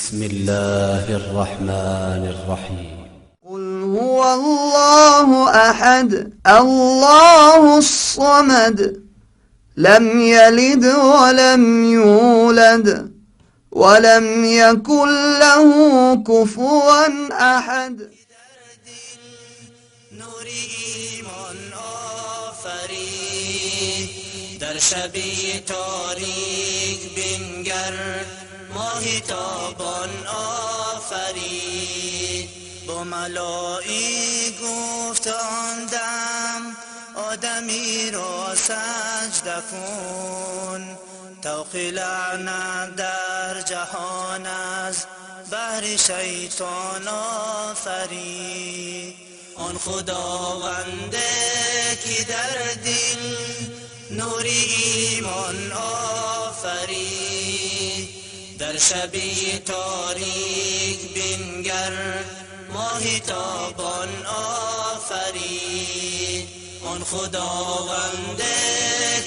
بسم الله الرحمن الرحيم. قل هو الله أحد الله الصمد لم يلد ولم يولد ولم يكن له كفوا أحد. نور ایمان آفرید در شبی تاریک بنگر ماه تابان آفرید با ملائک گفت آن دم آدمی را سجده کن توق لعنت در جهان از بهر شیطان آفرید آن خداونده که در دل نور ایمان آفرید در شبی تاریک بنگر ماه تابان آفرید آن خداونده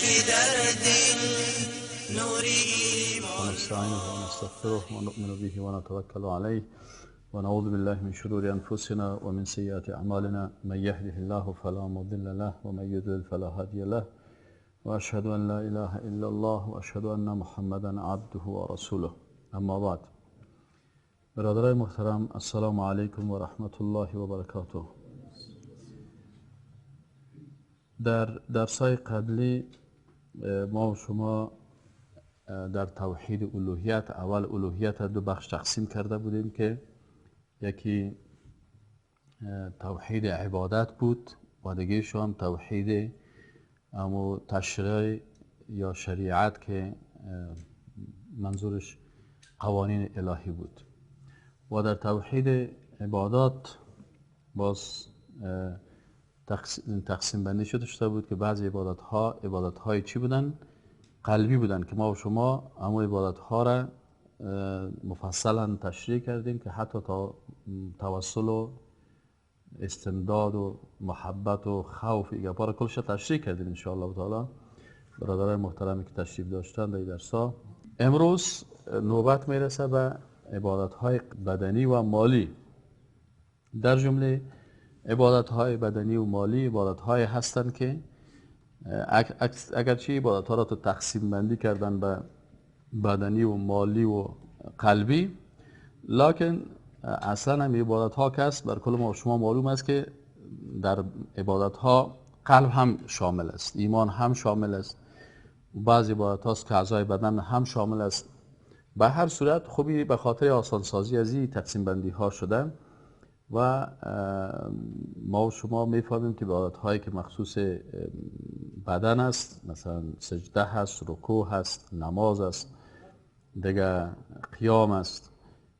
که در دل نور ایمان ونستعينه ونستغفره ونؤمن به ونتوكل عليه ونعوذ بالله من شرور أنفسنا ومن سيئات أعمالنا من يهده الله فلا مضل له ومن يضلل فلا هادي له وأشهد أن لا إله إلا الله وأشهد أن محمدا عبده ورسوله اما بعد. برادرای محترم، السلام علیکم و رحمت الله و برکاته. در درس‌های قبلی ما و شما در توحید الوهیت، اول الوهیت دو بخش تقسیم کرده بودیم که یکی توحید عبادت بود و دیگه هم توحید تشریع یا شریعت که منظورش قوانین الهی بود. و در توحید عبادات باز تقسیم بندی شده بود که بعضی عبادت های چی بودن؟ قلبی بودن که ما و شما اما عبادت ها را مفصلا تشریح کردیم که حتی تا توسل و استمداد و محبت و خوف ایگه پارا کلش تشریح کردیم ان شاء الله تعالی. برادرای محترمی که تشریف داشتن در درس‌ها، امروز نوبت میرسه به عبادت‌های بدنی و مالی. در جمله عبادت‌های بدنی و مالی عبادت‌های هستند که اگرچه عبادت‌ها را تو تقسیم بندی کردن به بدنی و مالی و قلبی، لکن اصلا هم عبادت‌ها که است بر کل ما شما معلوم است که در عبادت‌ها قلب هم شامل است، ایمان هم شامل است، بعضی عبادت هاست که اعضای بدن هم شامل است. به هر صورت خوبی به خاطر آسانسازی از این تقسیم بندی ها شده و ما و شما میفهمیم که عبادت هایی که مخصوص بدن است، مثلا سجده هست، رکوع هست، نماز است، دیگه قیام است،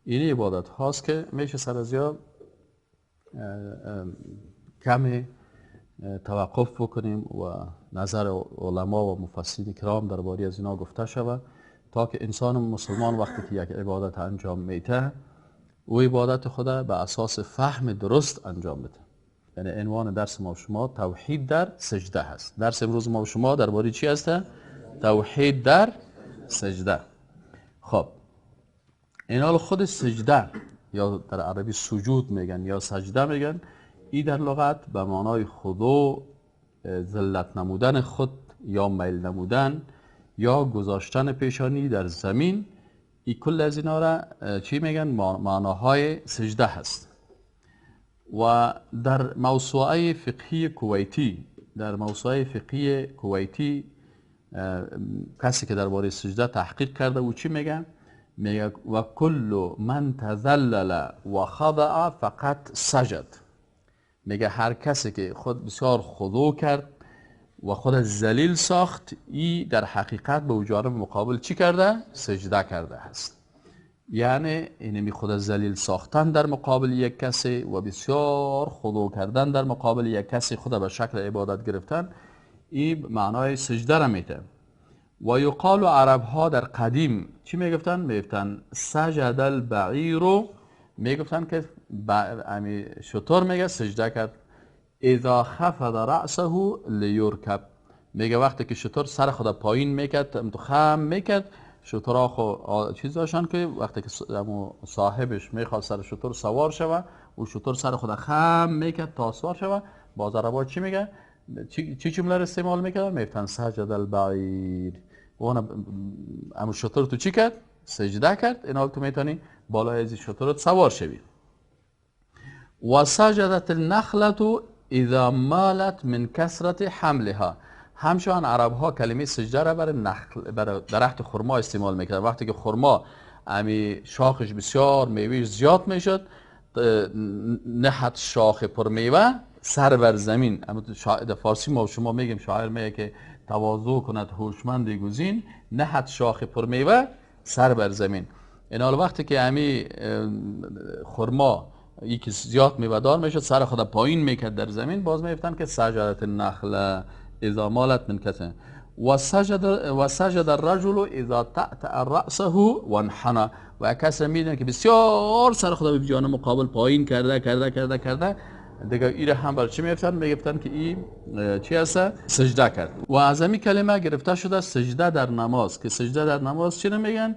این عبادت هاست که میشه سر از یا کمی توقف بکنیم و نظر علما و مفسرین کرام درباره از اینا گفته شود تا که انسان مسلمان وقتی که یک عبادت انجام میده او عبادت خدا به اساس فهم درست انجام بده. یعنی عنوان درس ما و شما توحید در سجده هست. درس امروز ما و شما درباره چی هست؟ توحید در سجده. خب این خود سجده یا در عربی سجود میگن یا سجده میگن، این در لغت به معنای خضوع، ذلت نمودن خود یا میل نمودن یا گذاشتن پیشانی در زمین، این کل از اینا را چی میگن؟ معناهای سجده هست. و در موسوعه فقهی کویتی کسی که درباره سجده تحقیق کرده او چی میگن؟ میگه و کل من تذلل و خضع فقط سجد. میگه هر کسی که خود بسیار خضوع کرد و خود ذلیل ساخت، ای در حقیقت به جانب مقابل چی کرده؟ سجده کرده هست. یعنی اینمی خود ذلیل ساختن در مقابل یک کسی و بسیار خضوع کردن در مقابل یک کسی، خود به شکل عبادت گرفتن، این معنای سجده را میده. و یقال عرب ها در قدیم چی میگفتن؟ میگفتن سجد البعیر، میگفتن که شطور میگه سجده کرد. اذا خفض رأسه لیرکب، میگه وقتی که شطور سر خود پایین میکرد، خم میکرد شترها چیز داشتن که وقتی که صاحبش میخواد سر شتر سوار شوه و شتر سر خود خم میکرد تا سوار شوه، باز عربا چی میگه؟ چی جمله رو استعمال میکردن؟ میفتن سجد البعیر. اون امو شتر تو چی کرد؟ سجده کرد. این حال تو میتونی بالای از شترت سوار شوی. و سجدت النخلة اذا مالت من کثرت حملها. همچنان عرب ها کلمه سجده را برای درخت خرما استعمال میکردن. وقتی که خرما امی شاخش بسیار میوهش زیاد میشد، نهت شاخ پر میوه سر بر زمین. اما در فارسی ما شما میگیم، شاعر میگه که تواضع کند هوشمند گزین، نهت شاخ پر میوه سر بر زمین. این حال وقتی که امی خرما یکی زیاد میوه دار میشد، سر خود پایین میکرد در زمین، باز میفتن که سجدت النخله اذا مالت من کثرت. و سجد الرجل اذا تأتأ رأسه وانحنى. و کسی میدونه که بسیار سر خدا به جان مقابل پایین کرده دیگه ایره هم بر چی میگفتن که این چی هست؟ سجده کرد. و از همین کلمه گرفته شده سجده در نماز، که سجده در نماز چی میگن؟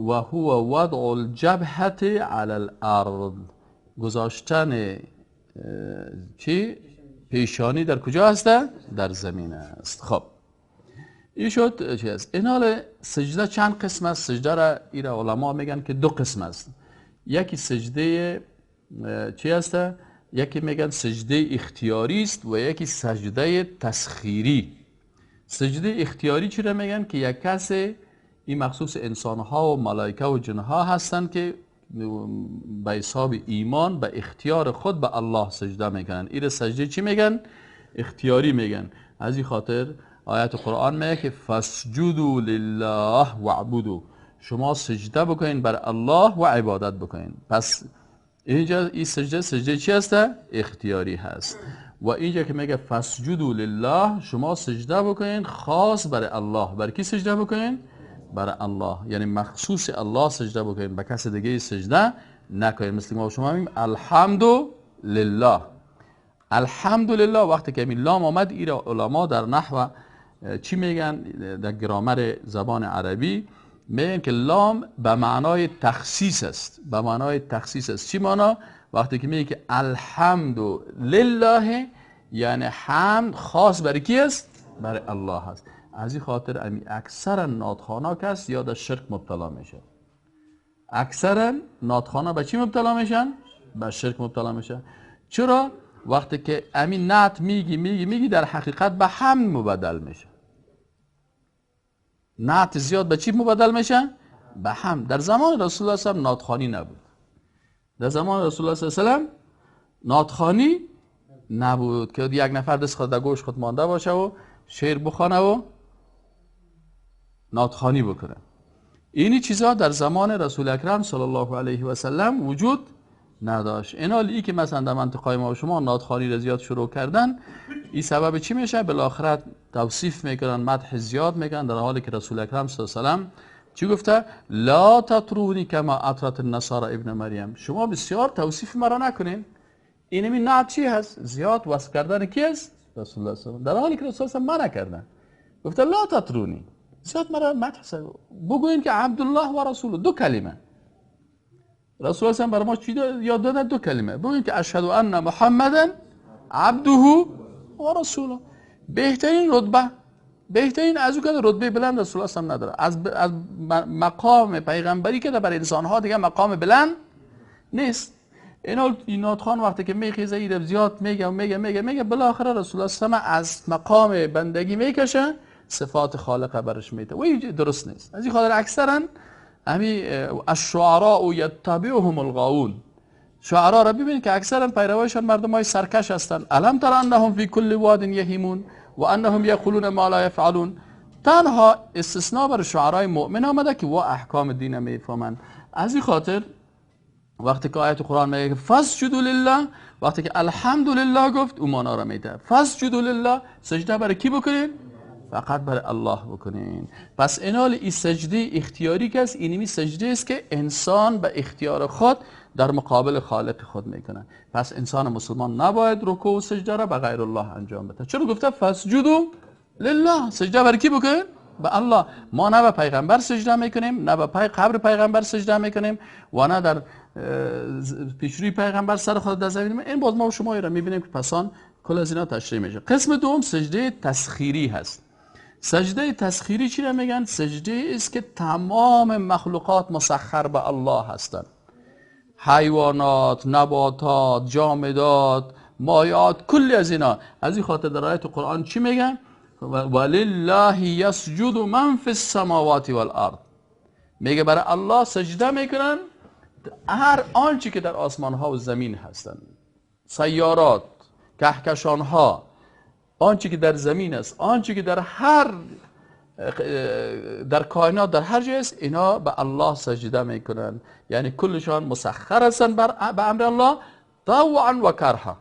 و هو وضع الجبهه علی الارض. گذاشتن چی؟ پیشانی در کجا هسته؟ در زمین است. خب این شد چی است؟ این حال سجده چند قسم است؟ سجده را ایره علما میگن که دو قسم است. یکی سجده چی است؟ یکی میگن سجده اختیاری است و یکی سجده تسخیری. سجده اختیاری چی را میگن؟ که یک کسی، این مخصوص انسانها و ملائکه و جنها هستند که به حساب ایمان به اختیار خود به الله سجده میکنن. این سجده چی میگن؟ اختیاری میگن. از این خاطر آیت قرآن میگه که فاسجدوا لله واعبدوا. شما سجده بکنین بر الله و عبادت بکنین. پس اینجا این سجده چی هست؟ اختیاری هست. و اینجا که میگه فاسجدوا لله، شما سجده بکنین خاص بر الله. بر کی سجده بکنین؟ برای الله، یعنی مخصوص الله سجده بکنین، به کسی دیگه سجده نکنین. مثل ما شما میگیم الحمد لله. الحمد لله وقتی که لام آمد، این علما در نحو چی میگن؟ در گرامر زبان عربی میگن که لام به معنای تخصیص است. به معنای تخصیص است. چی معنا؟ وقتی که میگه که الحمد لله، یعنی حمد خاص برای کی است؟ برای الله است. از این خاطر اکثر نادخوانا کس یا در شرک مبتلا میشه. اکثر نادخوانا به چی مبتلا میشن؟ به شرک مبتلا میشن. چرا؟ وقتی که امین نعت میگی در حقیقت به حمد مبدل میشه. نعت زیاد به چی مبدل میشه؟ به حمد. در زمان رسول الله صلی الله علیه و آله نادخوانی نبود. در زمان رسول الله صلی الله علیه و آله نادخوانی نبود که یک نفر دست خود در گوش خود مانده باشه و شعر بخوانه و نادخوانی بکنه. اینی چیزها در زمان رسول اکرم صلی الله علیه و سلم وجود نداشت. این حالی که مثلا در منطقه ما و شما نادخوانی را زیاد شروع کردن، این سبب چی میشه؟ بالاخره توصیف میکنن، مدح زیاد میکنن، در حالی که رسول اکرم صلی الله علیه و سلم چی گفته؟ لا تطرونی کما اطرت النصارى ابن مریم. شما بسیار توصیف مرا نکنین. اینمی نعت چی هست؟ زیاد وصف کردن کی است؟ رسول الله صلی الله علیه و در حالی که رسول الله منع کردن. گفته لا تطرونی، زیاد مرا مدح بگوین که عبدالله و رسوله، دو کلمه. رسول الله بر ما چی یاد دادن؟ دو کلمه. بگوین که اشهد ان محمدا عبده و رسوله. بهترین رتبه، بهترین از اون که رتبه بلند رسول الله نداره. از مقام پیغمبری که برای انسان‌ها دیگه مقام بلند نیست. این نادخوان وقتی که میخیزه ایده زیاد میگه بالاخره رسول الله صلی الله علیه و از مقام بندگی میکشه، صفات خالق برش میده و این درست نیست. از این خاطر اکثرا الشعراء یتبعهم الغاوون. شعرا را ببینید که اکثرا پیروایشان مردمای سرکش هستند. الم تر انهم فی کل واد یهیمون و انهم یقولون ما لا یفعلون. تنها استثناء بر شعرای مؤمن آمده که و احکام دین میفهمند. از این خاطر وقتی که آیت قرآن میگه فاسجدوا لله، وقتی که الحمدلله گفت او معنا را میده. فاسجدوا لله، سجده برای کی بکنین؟ فقط برای الله بکنین. پس اینال این سجده اختیاری که است، اینمی سجده است که انسان به اختیار خود در مقابل خالق خود میکنه. پس انسان مسلمان نباید رکوع و سجده را به غیر الله انجام بده. چرا گفته فاسجدوا لله؟ سجده برای کی بکنین؟ به الله. ما نه به پیغمبر سجده میکنیم، نه به قبر پیغمبر سجده میکنیم و نه در پیشروی پیغمبر سر خود در زمین. این باز ما و شما را میبینیم که پسان کل از اینا تشریح میشه. قسم دوم سجده تسخیری هست. سجده تسخیری چی را میگن؟ سجده است که تمام مخلوقات مسخر به الله هستند. حیوانات، نباتات، جامدات، مایات، کلی از اینا. از این خاطر در آیت قرآن چی میگن؟ ولله یسجد من فی السماوات والارض. میگه برای الله سجده میکنن هر آنچه که در آسمان ها و زمین هستند، سیارات، کهکشان ها، آنچه که در زمین است، آنچه که در کائنات در هر جای است، اینا به الله سجده میکنن. یعنی کلشان مسخر هستن به امر الله طوعا و کرها.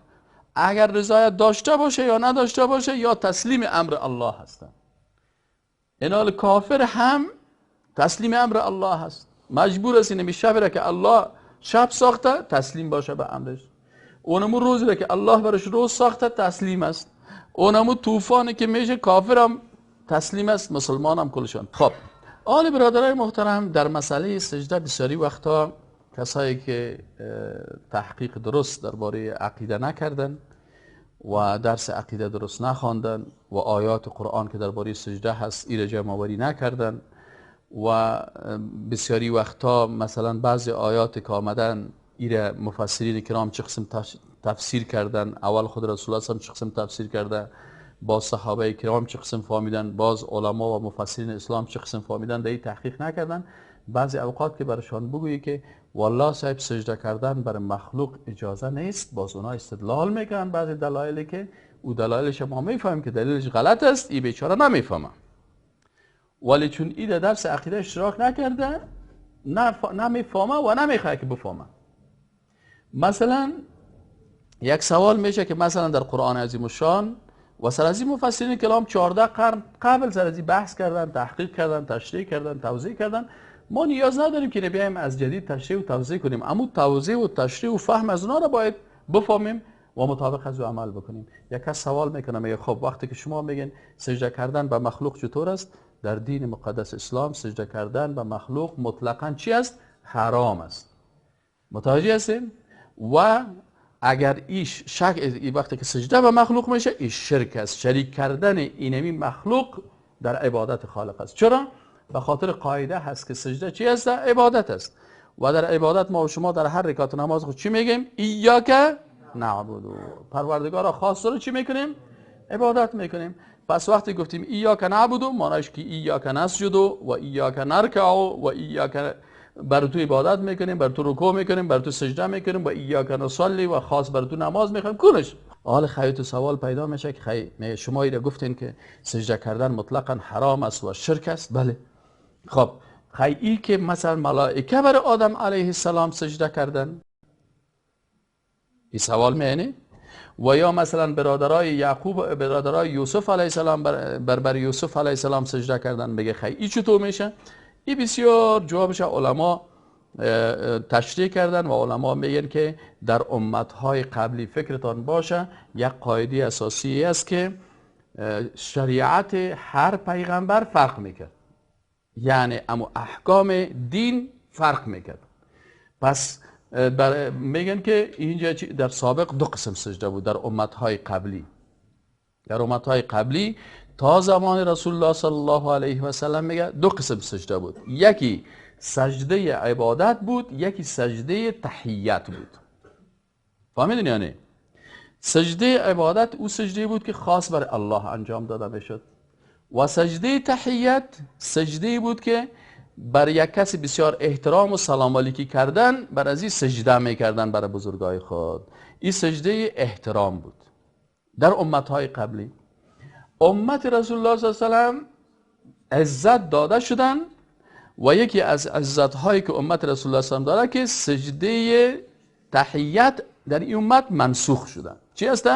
اگر رضایت داشته باشه یا نداشته باشه یا تسلیم امر الله هستن. اینا کافر هم تسلیم امر الله هست. مجبور است اینمی شب را که الله شب ساخته تسلیم باشه به امرش. اونمو روزی را که الله برش روز ساخته تسلیم است. اونمو طوفانی که میشه کافر هم تسلیم است، مسلمان هم کلشان. خب آل برادرای محترم، در مسئله سجده بسیاری وقتا کسایی که تحقیق درست درباره عقیده نکردن و درس عقیده درست نخواندن و آیات قرآن که درباره سجده هست ایره جمع آوری نکردن و بسیاری وقتا مثلا بعضی آیات که آمدن ایره مفسرین کرام چه قسم تفسیر کردن، اول خود رسول الله چه قسم تفسیر کرده، باز صحابه کرام چه قسم فهمیدن، باز علما و مفسرین اسلام چه قسم فهمیدن، در تحقیق نکردن. بعضی اوقات که برشان بگویی که والله صاحب سجده کردن برای مخلوق اجازه نیست، باز اونا استدلال میکنن بعضی دلایلی که او دلایلش ما میفهمیم که دلیلش غلط است، این بیچاره نمیفهمه. ولی چون این درس عقیده اشتراک نکرده نمیفهمه و نمیخواد که بفهمه. مثلا یک سوال میشه که مثلا در قرآن عظیم الشان و سر از این مفسرین کلام 14 قرن قبل سر از این بحث کردن، تحقیق کردن، تشریح کردن، توضیح کردن. ما نیاز نداریم که بیایم از جدید تشریح و توضیح کنیم، اما توضیح و تشریح و فهم از اونا را باید بفهمیم و مطابق از او عمل بکنیم. یک کس سوال میکنه میگه خب وقتی که شما میگین سجده کردن به مخلوق چطور است؟ در دین مقدس اسلام سجده کردن به مخلوق مطلقاً چی است؟ حرام است. متوجه هستین؟ و اگر ایش وقتی که سجده به مخلوق میشه ایش شرک است، شریک کردن اینمی مخلوق در عبادت خالق است. چرا؟ به خاطر قاعده هست که سجده چی است؟ عبادت است. و در عبادت ما و شما در هر رکعت نماز خود چی میگیم؟ ایاک نعبد. پروردگارا خاص رو چی میکنیم؟ عبادت میکنیم. پس وقتی گفتیم ایاک نعبد معنیش که ایاک نسجد و ایاک نرکع و ایاک بر تو عبادت میکنیم، بر تو رکوع میکنیم، بر تو سجده میکنیم و ایاک نصلی و خاص بر تو نماز میخوایم کلش. حال خیلی سوال پیدا میشه که شما ایره گفتین که سجده کردن مطلقاً حرام است و شرک است. بله. خب خیلی که مثلا ملائکه بر آدم علیه السلام سجده کردن، این سوال میعنی؟ و یا مثلا برادرای یعقوب، برادرای یوسف علیه السلام بر یوسف علیه السلام سجده کردن، بگه خیلی چطور میشه؟ این بسیار جوابش علما تشریح کردن و علما میگن که در امتهای قبلی فکرتان باشه یک قاعده اساسی است که شریعت هر پیغمبر فرق میکرد، یعنی اما احکام دین فرق میکرد. پس میگن که اینجا در سابق دو قسم سجده بود در امتهای قبلی. در امتهای قبلی تا زمان رسول الله صلی الله علیه و سلم میگه دو قسم سجده بود. یکی سجده عبادت بود، یکی سجده تحیت بود. فهمیدین یعنی؟ سجده عبادت او سجده بود که خاص برای الله انجام داده میشد و سجده تحیت سجده بود که بر یک کسی بسیار احترام و سلام علیکی کردن بر از این سجده میکردن برای بزرگای خود. این سجده احترام بود در امتهای قبلی. امت رسول الله صلی الله علیه و سلم عزت داده شدن و یکی از عزت‌هایی که امت رسول الله صلی الله علیه و سلم داره که سجده تحیت در این امت منسوخ شده. چی است؟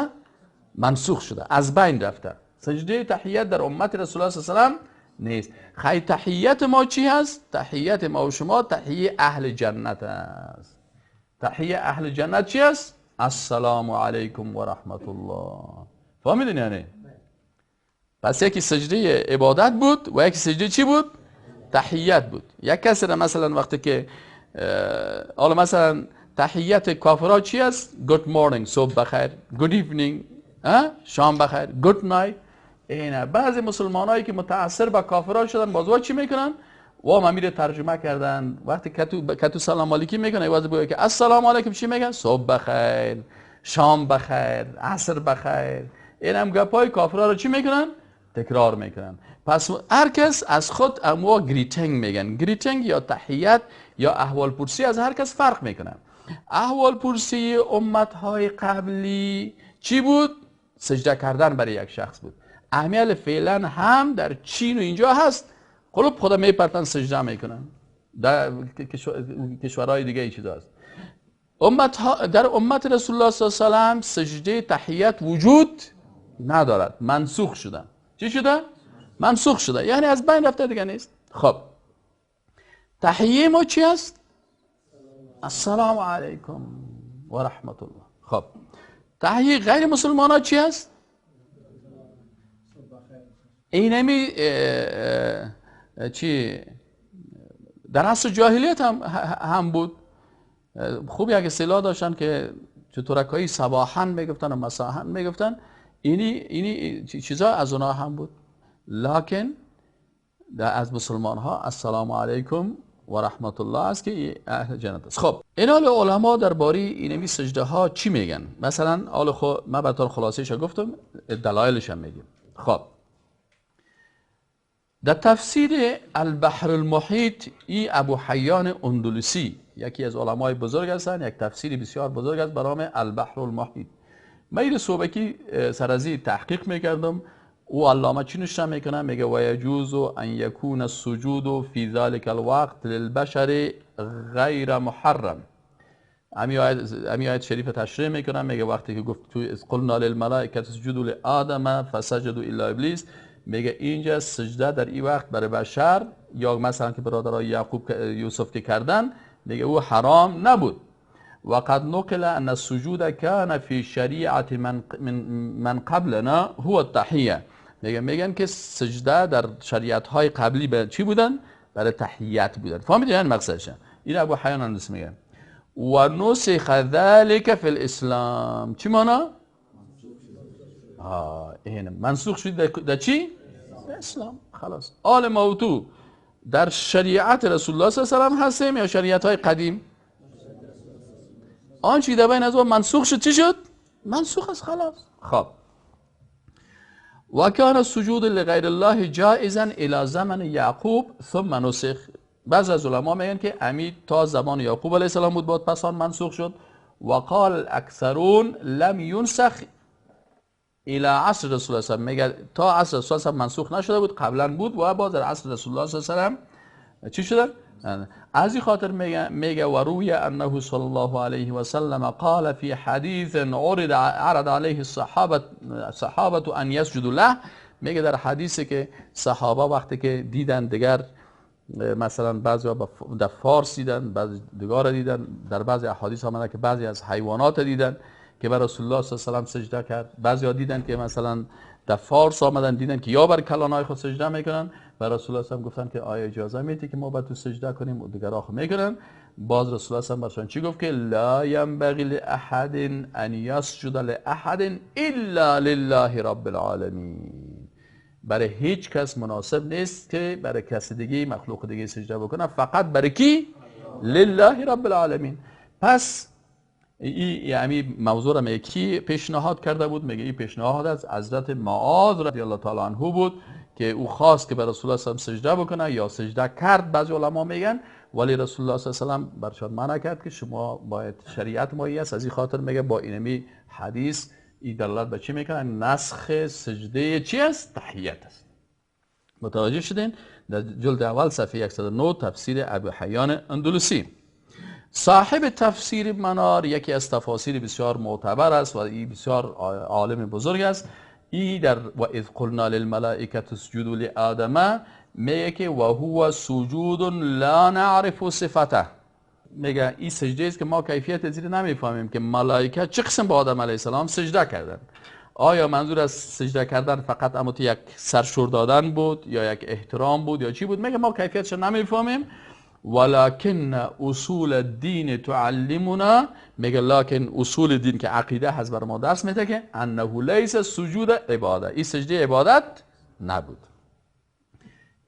منسوخ شده، از بین رفته. سجده تحیت در امت رسول الله صلی الله علیه و سلم نیست. خیلی تحیت ما چی هست؟ تحیت ما و شما تحیه اهل جنت است. تحیه اهل جنت چی است؟ السلام علیکم و رحمت الله. فهمیدین یعنی؟ پس یکی سجده عبادت بود و یکی سجده چی بود؟ تحیت بود. یک کسی را مثلا وقتی که حالا مثلا تحیت کافرها چی است؟ گود مورنینگ، صبح بخیر، گود ایونینگ، شام بخیر، گود نایت. اینه بعضی مسلمانایی که متاثر با کافرها شدن باز چی میکنن؟ و میره ترجمه کردن وقتی کتو سلام علیکی میکنه باز بگه که السلام علیکم چی میگن؟ صبح بخیر، شام بخیر، عصر بخیر. این هم گپای کافرها رو چی میکنن؟ تکرار میکنن. پس هر کس از خود اموا گریتینگ میگن. گریتینگ یا تحیت یا احوال پرسی از هر کس فرق میکنه. احوال پرسی امتهای قبلی چی بود؟ سجده کردن برای یک شخص بود. اهمیت فعلا هم در چین و اینجا هست. قلوب خدا میپرتن سجده میکنن. در کشورهای دیگه ای چیز هست. در امت رسول الله صلی الله علیه و سلم سجده تحیت وجود ندارد، منسوخ شده. چی شده؟ منسوخ شده، یعنی از بین رفته دیگه نیست. خب تحیه ما چی است؟ السلام علیکم و رحمت الله. خب تحیه غیر مسلمان ها چی است؟ اینمی چی در عصر جاهلیت هم بود. خوب یک اصطلاح داشتن که چطورکایی صباحاً میگفتن و مساحاً میگفتن. اینی چیزا از اونها هم بود. لکن از مسلمان ها السلام علیکم و رحمت الله است که اهل جنت است. خب این حال علما درباره اینمی سجده ها چی میگن؟ مثلا من براتون خلاصه‌اش گفتم، دلایلش هم میگم. خب در تفسیر البحر المحیط ابو حیان اندلسی یکی از علمای بزرگ هستن، یک تفسیری بسیار بزرگ است به نام البحر المحیط. من صوبکی سرازی تحقیق میکردم. او علامه چی نوشته میکنه؟ میگه و یجوز ان یکون السجود فی ذلک الوقت للبشر غیر محرم. امی آیت شریف تشریح میکنه، میگه وقتی که گفت تو قلنا للملائکه اسجدوا لآدم فسجدوا الا ابلیس، میگه اینجا سجده در این وقت برای بشر یا مثلا که برادرای یعقوب یوسف که کردن، میگه او حرام نبود. و قد نقل ان السجود كان في شریعت من قبلنا هو التحیه. میگن که سجده در شریعت های قبلی به چی بودن؟ برای تحیت بودن. فهمیدین مقصدش؟ این ابو حیان اندلسی میگه و نسخ ذلك فی الاسلام. چی مانا؟ این منسوخ شد در چی؟ اسلام. خلاص آل موتو در شریعت رسول الله صلی الله علیه و سلم هستیم یا شریعت های قدیم؟ آنچه در بین از اون منسوخ شد چی شد؟ منسوخ است. خلاص. خب و کان السجود لغیر الله جائزا الی زمن یعقوب ثم نسخ. بعض از علما میگن که امید تا زمان یعقوب علیه السلام بود، بعد پس آن منسوخ شد. و قال اکثرون لم ينسخ الى عصر رسول الله. میگه تا عصر رسول الله منسوخ نشده بود، قبلا بود و بعد در عصر رسول الله صلی الله علیه و چی شده؟ از این خاطر میگه و روی انه صلی الله علیه و سلم قال فی حدیث عرض علیه الصحابه ان یسجدوا له. میگه در حدیثی که صحابه وقتی که دیدن دیگر مثلا بعضی در فارس دیدن، بعضی دیگر دیدن، در بعضی احادیث آمده که بعضی از حیوانات دیدن که بر رسول الله صلی الله علیه و سلم سجده کرد. بعضی ها دیدن که مثلا در فارس آمدن دیدن که یا بر کلانهای خود سجده میکنن و رسول الله صلی الله علیه و سلم گفتن که آیا اجازه میدی که ما بر تو سجده کنیم؟ و دیگر آخه میکنن. باز رسول الله صلی الله علیه و سلم چی گفت؟ که لا ينبغي لاحد ان يسجد لاحد الا لله رب العالمین. برای هیچ کس مناسب نیست که برای کسی دیگه مخلوق دیگه سجده بکنه، فقط برای کی؟ لله رب العالمین. پس یعنی موضوع را میگه کی پیشنهاد کرده بود؟ میگه این پیشنهاد از حضرت معاذ رضی الله تعالی عنه بود که او خواست که به رسول الله صلی الله علیه و سجده بکنه یا سجده کرد. بعضی علما میگن ولی رسول الله صلی الله علیه و سلم برشان منع کرد که شما باید شریعت مایی است. از این خاطر میگه با اینمی حدیث این دلالت به چی میکنه؟ نسخ سجده چی است؟ تحیت است. متوجه شدین؟ در جلد اول صفحه 109 تفسیر ابو حیان اندلسی. صاحب تفسیر منار یکی از تفاسیر بسیار معتبر است و این بسیار عالم بزرگ است. این در و اذ قلنا للملائکه اسجدوا لآدم میگه که و هو سجود لا نعرف صفته. میگه این سجده است که ما کیفیت زیر نمیفهمیم که ملائکه چه قسم با آدم علیه السلام سجده کردن. آیا منظور از سجده کردن فقط اما یک سرشور دادن بود یا یک احترام بود یا چی بود؟ میگه ما کیفیتش نمیفهمیم. ولکن اصول الدین تعلمنا، میگه لکن اصول دین که عقیده هست بر ما درس میده که انه لیس سجود عباده، این سجده عبادت نبود.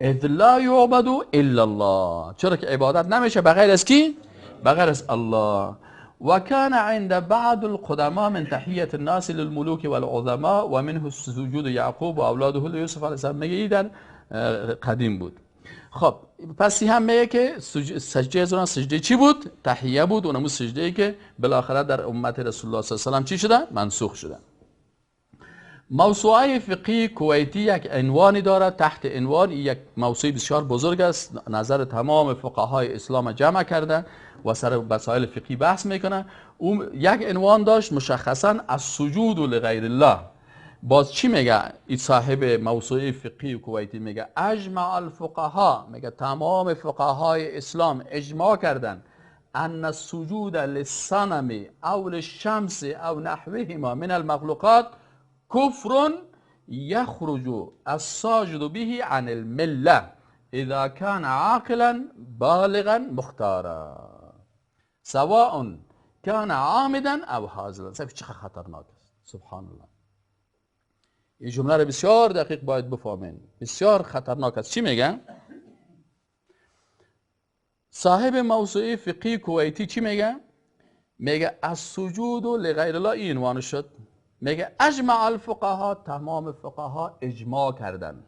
اذ لا یعبد الا الله، چرا که عبادت نمیشه بغیر از کی؟ بغیر از الله. و كان عند بعض القدماء من تحیت الناس للملوک والعظماء و منه سجود یعقوب و اولاده لیوسف علیه السلام، میگه این در قدیم بود. خب پس هم میگه که سجده از اون سجده چی بود؟ تحیه بود، اونمون سجده ای که بالاخره در امت رسول الله صلی الله علیه و سلم چی شده؟ منسوخ شده. موسوعه فقهی کویتی یک عنوانی دارد، تحت عنوان یک موسوعه بسیار بزرگ است، نظر تمام فقهای اسلام جمع کرده و سر مسائل فقهی بحث میکنه. اون یک عنوان داشت مشخصا السجود لغیر الله. باز چی میگه این صاحب موسوعه فقهی کویتی؟ میگه اجمع الفقها، میگه تمام فقهای اسلام اجماع کردن ان السجود للصنم او للشمس او نحوهما من المخلوقات کفر یخرج الساجد به عن المله اذا كان عاقلا بالغا مختارا سواء كان عامدا او هازلا. چقدر خطرناک است، سبحان الله. این جمله رو بسیار دقیق باید بفهمین، بسیار خطرناک است. چی میگن؟ صاحب موسوعه فقهی کویتی چی میگه؟ میگه السجود لغیر الله، این عنوان شد. میگه اجمع الفقها، تمام فقها اجماع کردن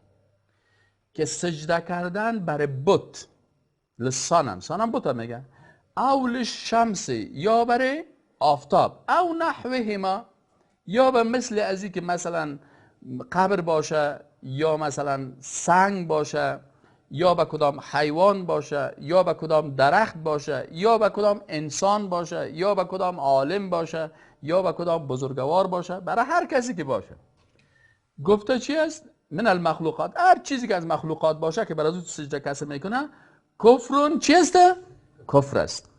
که سجده کردن برای بت، للصنم، صنم بت میگه، او للشمس یا برای آفتاب، او نحوهما یا به مثل از این که مثلا قبر باشه یا مثلا سنگ باشه یا به کدام حیوان باشه یا به کدام درخت باشه یا به کدام انسان باشه یا به کدام عالم باشه یا به کدام بزرگوار باشه، برای هر کسی که باشه. گفته چی است؟ من المخلوقات، هر چیزی که از مخلوقات باشه که برای او سجده کسی میکنه کفرون، چی است؟ کفر است.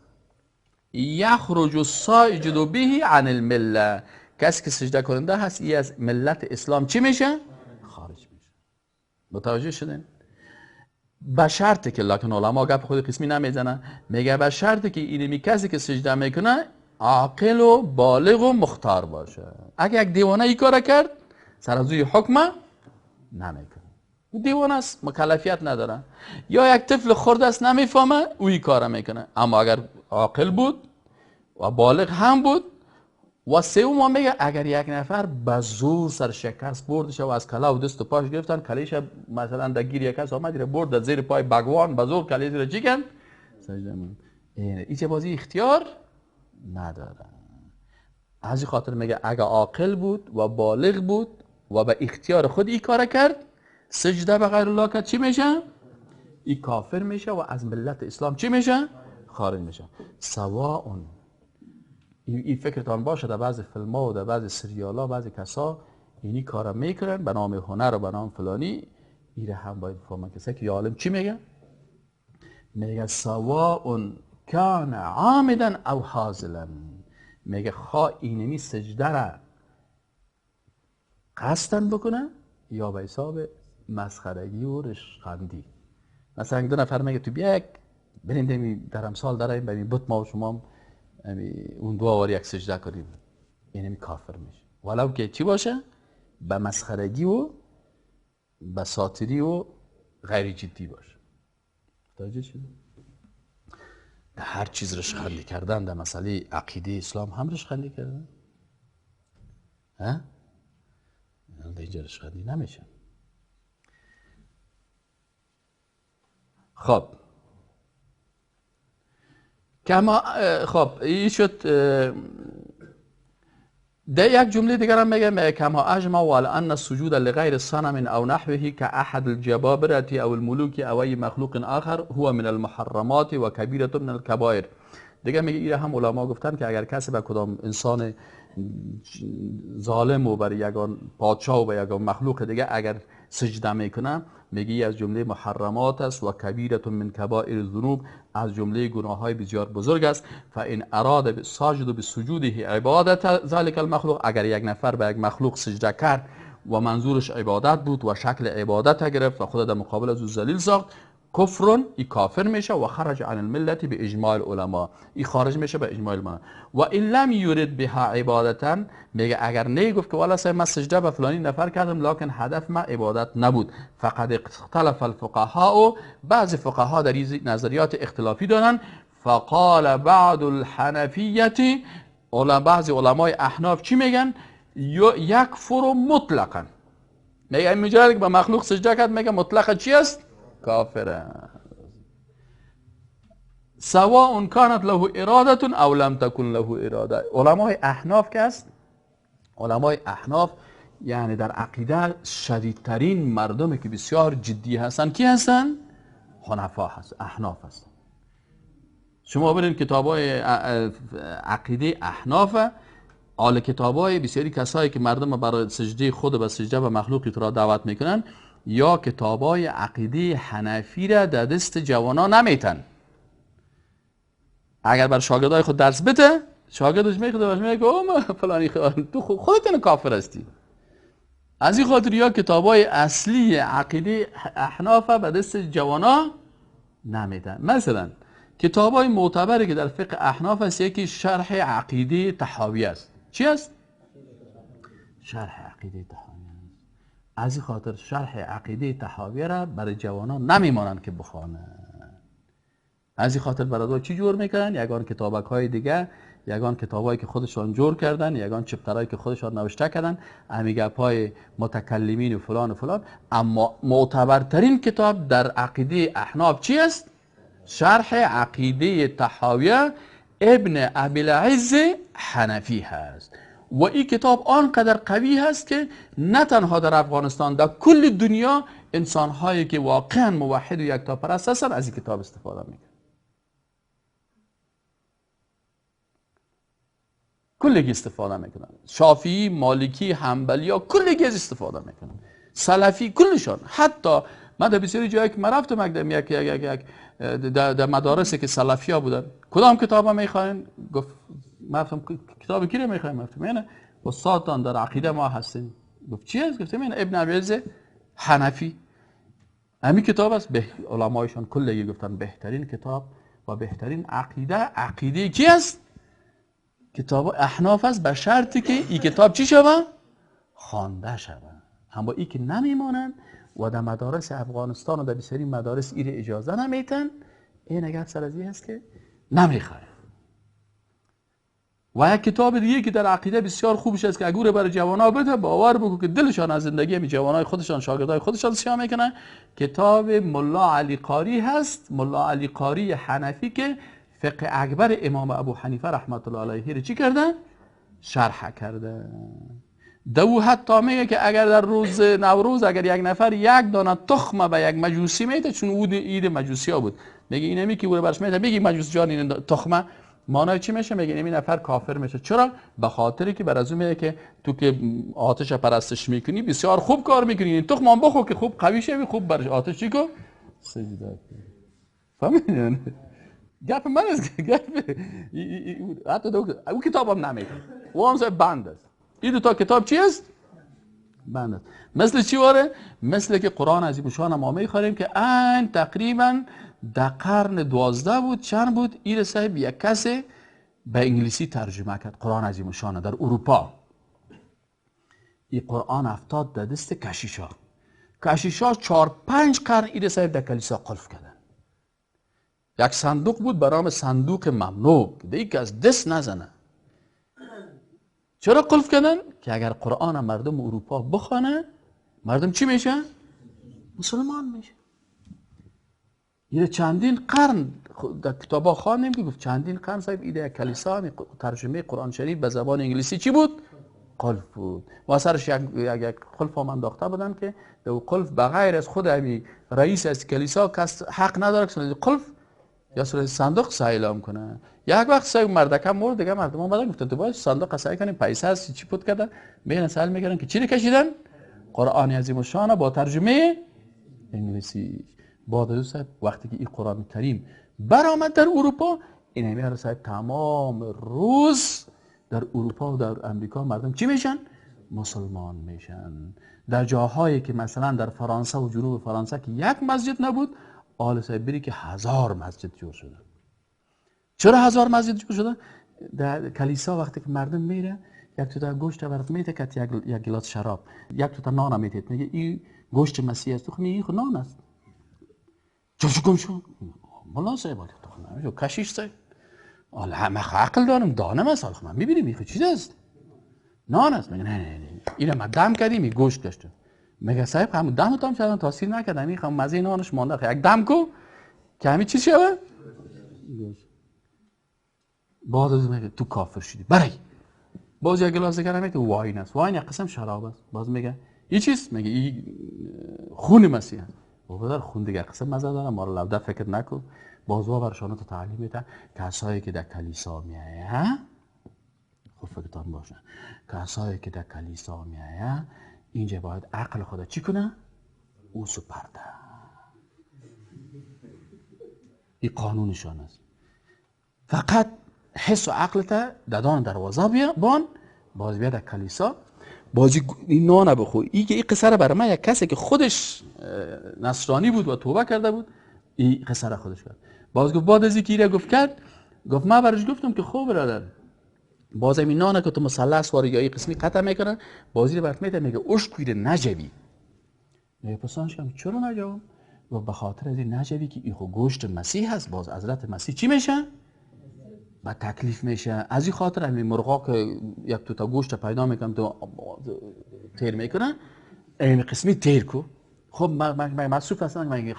یخرج الساجد به عن المله، کسی که سجده کننده هست ای از ملت اسلام چی میشه؟ خارج میشه. متوجه شدین؟ به شرطی که، لکن علما گپ خود قسمی نمیزنن، میگه به شرطی که اینمی کسی که سجده میکنه عاقل و بالغ و مختار باشه. اگه یک دیوانه ای کار کرد سر از اوی حکم نمیکنه، دیوانه است، مکلفیت نداره. یا یک طفل خرد است نمیفهمه، اوی کار میکنه. اما اگر عاقل بود و بالغ هم بود و سوم میگه اگر یک نفر به زور سر شکست بردش و از کلا و دست و پاش گرفتن، کلیش مثلا در گیر یک کس آمد برد در زیر پای بگوان به زور کلیش را چی کن؟ سجده من. این بازی اختیار نداره. از این خاطر میگه اگر عاقل بود و بالغ بود و به اختیار خود این کار کرد، سجده به غیر الله کرد، چی میشه؟ این کافر میشه و از ملت اسلام چی میشه؟ خارج میشه. سواء، این فکرتان باشه در بعضی فیلم ها و در بعضی سریال ها بعضی کسا اینی کارا میکنن به نام هنر و به نام فلانی. ایره هم باید بفهمن کسی که عالم چی میگه؟ میگه سواء کان عامدا او هازلا، میگه خواه اینمی سجده را قصدن بکنه یا به حساب مسخرگی و رشخندی. مثلا دو نفر میگه تو بیا بریم در امثال داریم ببین بت ما و شما اون دو آوار یک سجده کنیم، اینمی کافر میشه ولو که چی باشه؟ به مسخرگی و به ساتری و غیر جدی باشه. توجه شد؟ در هر چیز رشخندی کردن، در مسئله عقیده اسلام هم رشخندی کردن، ها؟ در اینجا رشخندی نمیشه. خب کما خب این شد. در یک جمله دیگر هم میگه کما اجمع و ان السجود لغیر صنم او نحوه كاحد الجبابره او الملوك او ای مخلوق آخر هو من المحرمات و کبیره من الكبائر. دیگه میگه این هم علما گفتن که اگر کسی به کدام انسان ظالم و بر یگان پادشاه و به یگان مخلوق دیگه اگر سجده میکنه، میگه از جمله محرمات است و کبیرة من کبائر الذنوب، از جمله گناه های بسیار بزرگ است. فان اراد ساجد بسجوده عبادت ذلك المخلوق، اگر یک نفر به یک مخلوق سجده کرد و منظورش عبادت بود و شکل عبادت گرفت و خود در مقابل از او ذلیل ساخت، کفرون، ای کافر میشه و خرج عن الملت به اجماع العلماء، ای خارج میشه به اجماع العلماء. و این لم یورد بها عبادتا، میگه اگر نه گفت که والا من سجده به فلانی نفر کردم لکن هدف ما عبادت نبود، فقد اختلف الفقهاء، بعض فقها در این نظریات اختلافی دارن. فقال بعض الحنفیه، بعض علمای احناف چی میگن؟ یکفر مطلقا، میگه مجرد که به مخلوق سجده کرد میگه مطلقا چی است؟ کافره. سواء كانت له اراده او لم تكن له اراده. علمای احناف که است، علمای احناف یعنی در عقیده شدیدترین مردمی که بسیار جدی هستن کی هستن؟ حنفا هست، احناف هستن. شما برین کتابای عقیده احناف، آل کتابای بسیاری کسایی که مردم برای سجده خود و سجده به مخلوقی را دعوت میکنن، یا کتابای عقیده حنفی را در دست جوانا نمیتن. اگر بر شاگردای خود درس بده، شاگردش میگه اوه فلانی تو خودت کافر هستی. از این خاطر یا کتابای اصلی عقیده احناف به دست جوانا نمیتن. مثلا کتابای معتبری که در فقه احناف است، یکی شرح عقیده طحاوی است. چی است؟ شرح عقیده طحاوی. از این خاطر شرح عقیده طحاوی را برای جوانان نمیمانند که بخوانند. از این خاطر برای چی جور میکنن؟ یگان کتابک های دیگه، یگان کتابایی که خودشان جور کردن، یگان چپترهایی که خودشان نوشته کردن، امیگپ های متکلمین و فلان و فلان. اما معتبرترین کتاب در عقیده احناف چی است؟ شرح عقیده طحاویه ابن ابی العز حنفی هست. و این کتاب آنقدر قوی هست که نه تنها در افغانستان، در کل دنیا انسان‌هایی که واقعا موحد و یکتاپرست هستن از این کتاب استفاده میکنن. کلگی استفاده میکنن. شافعی، مالکی، حنبلی ها کلگی از استفاده میکنن. سلفی کلشان. حتی من در بسیاری جایی که من رفتم یک در مدارسی که سلفی ها بودن، کدام کتاب ها میخواین؟ گفت من گفتم کتاب کی رو میخواین؟ من گفتم یعنی استادان در عقیده ما هستیم. گفت چی است؟ گفتم یعنی ابن ابی العز حنفی. همین کتاب است. به علمایشان کلگی گفتن بهترین کتاب و بهترین عقیده کی است؟ کتاب احناف است، به شرطی که این کتاب چی شود؟ خوانده شود. اما این که نمیمانند و در مدارس افغانستان و در بسیاری مدارس این اجازه نمیتن، این اگر سر از این هست که نمیخواه. و یک کتاب دیگه که در عقیده بسیار خوبش است که اگر برای جوانان بده، باور بگو که دلشان از زندگی می جوانای خودشان، شاگردای خودشان سیاه میکنن. کتاب ملا علی قاری هست، ملا علی قاری حنفی که فقه اکبر امام ابو حنیفه رحمت الله علیه رو چی کرده؟ شرح کرده. دو حتی میگه که اگر در روز نوروز اگر یک نفر یک دانه تخمه به یک مجوسی میده، چون او عید مجوسی ها بود، میگه اینمی که او برش میده، میگه مجوس جان این تخمه معنای چی میشه؟ میگه این نفر کافر میشه. چرا؟ به خاطری که بر از اون میگه که تو که آتش پرستش میکنی بسیار خوب کار میکنی، این تخم هم بخور که خوب قوی شوی، خوب بر آتش چی کو سجده کنی. فهمیدین؟ گپ من است، گپ حتی او کتابم نمیگه، او هم بند است. این دو تا کتاب چی است؟ بند است. مثل چی واره؟ مثل که قرآن عظیم شان ما میخوانیم که این تقریبا در قرن 12 بود، چند بود، این صاحب یک کسی به انگلیسی ترجمه کرد قرآن عظیم شان در اروپا. این قرآن افتاد در دست کشیشا. کشیشا 4-5 قرن این صاحب در کلیسا قلف کردن. یک صندوق بود به نام صندوق ممنوع که دیگه از دست نزنه. چرا قلف کردن؟ که اگر قرآن مردم اروپا بخوانه، مردم چی میشه؟ مسلمان میشه. یه چندین قرن در کتابا خوانیم که گفت چندین قرن صاحب ایده کلیسا ترجمه قرآن شریف به زبان انگلیسی چی بود؟ قلف بود. و سرش یک قلف هم انداخته بودن که در قلف بغیر از خود همی رئیس از کلیسا کس حق نداره که قلف یا صورت صندوق سایلام کنه. یک وقت سای مردکم مرد، دیگه مردم اومدن گفتن تو باید صندوق سای کنیم، پیسه هست چی پود کردن، میگن سال میگن که چی رو کشیدن؟ قرآن عظیم الشان با ترجمه انگلیسی. بعد صاحب وقتی که این قرآن کریم برآمد در اروپا، این همیشه صاحب تمام روز در اروپا و در امریکا مردم چی میشن؟ مسلمان میشن. در جاهایی که مثلا در فرانسه و جنوب فرانسه که یک مسجد نبود، آل صاحب بری که 1000 مسجد جور شده. چرا 1000 مسجد جور شده؟ در کلیسا وقتی که مردم میره، یک توتا گوشت برات میده که یک گلاس شراب، یک توتا نان میده، میگه این گوشت مسیح است. تو خب میگی نان است. چه گم شو؟ مولا صاحب تو نمیشه کشیش صاحب. حالا همه عقل دانم است. حالا من میبینیم این چیز است. نان است. میگه نه اینو ما دم کردیم، این گوشت داشته. میگه صاحب همون دم تام شدن تاثیر نکرد، میخوام مزه نانش مونده، یک دم کو که همین چیز شوه. بعد از میگه تو کافر شدی. برای باز یک گلاس دیگه میگه واین است. واین یک قسم شراب است. باز میگه این چیز؟ میگه این خون مسیح است. بابا خون دیگه قسم مزه داره، ما رو لوده فکر نکن. باز وا برشان تو تعلیم میده کسایی که در کلیسا میایه، خوب فکرتان باشه، کسایی که در کلیسا میایه اینجا باید عقل خدا چی کنه؟ او سپرده. این قانونشان است. فقط حس و عقلت دادان دروازه بان، باز بیاد در کلیسا، بازی این نان بخور. این که این قصه را برای من یک کسی که خودش نصرانی بود و توبه کرده بود، این قصه را خودش کرد. باز گفت بعد از اینکه گفت کرد، گفت من برش گفتم که خوب برادر، باز این نان که تو مثلث واری یا این قسمی قطع میکنن، بازی رو برات میده، میگه اشکویر نجوی. میگه پسانش کردم چرا نجوم؟ و به خاطر از این نجوی که این گوشت مسیح هست. باز حضرت مسیح چی میشه؟ با تکلیف میشه. از این خاطر همین مرغا که یک توتا گوشت پیدا میکنن تو تیر میکنن، این قسمی تیر کو. خب من مصروف هستم، من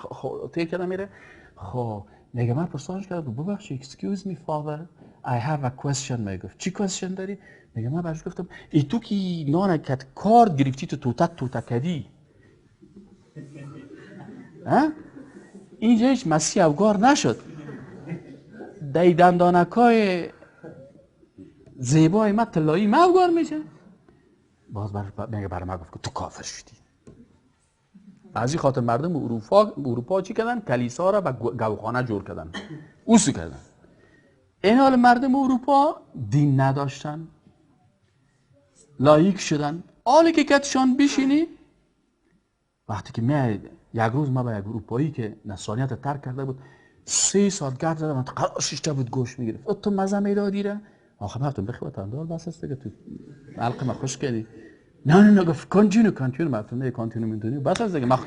تیر کردم میره. خب میگه من پرسانش کردم ببخشید excuse me father I have a question. میگه چی question داری؟ میگه من برش گفتم ای تو کی نان کت کارد گرفتی تو توتا کدی ها؟ اینجا هیچ مسیح افگار نشد. دای دندانکای زیبای ما طلایی افگار میشه. باز میگه برای ما گفت تو کافر شدی. از این خاطر مردم اروپا چی کردن؟ کلیسا را به گوخانه جور کردن، اوسو کردن. این حال مردم اروپا دین نداشتن، لایک شدن. حالی که کتشان بشینی، وقتی که یک روز ما به یک اروپایی که نصرانیت ترک کرده بود 3 ساعت گرد زدم، من قرار شیشته بود گوش میگرفت. تو مزه میدادی را آخه مفتون بخی با تندال بس است دیگه، تو حلقه ما خوش کردی. نه گفت کانتینو مفتون نه کانتینو میدونی بس است دیگه، من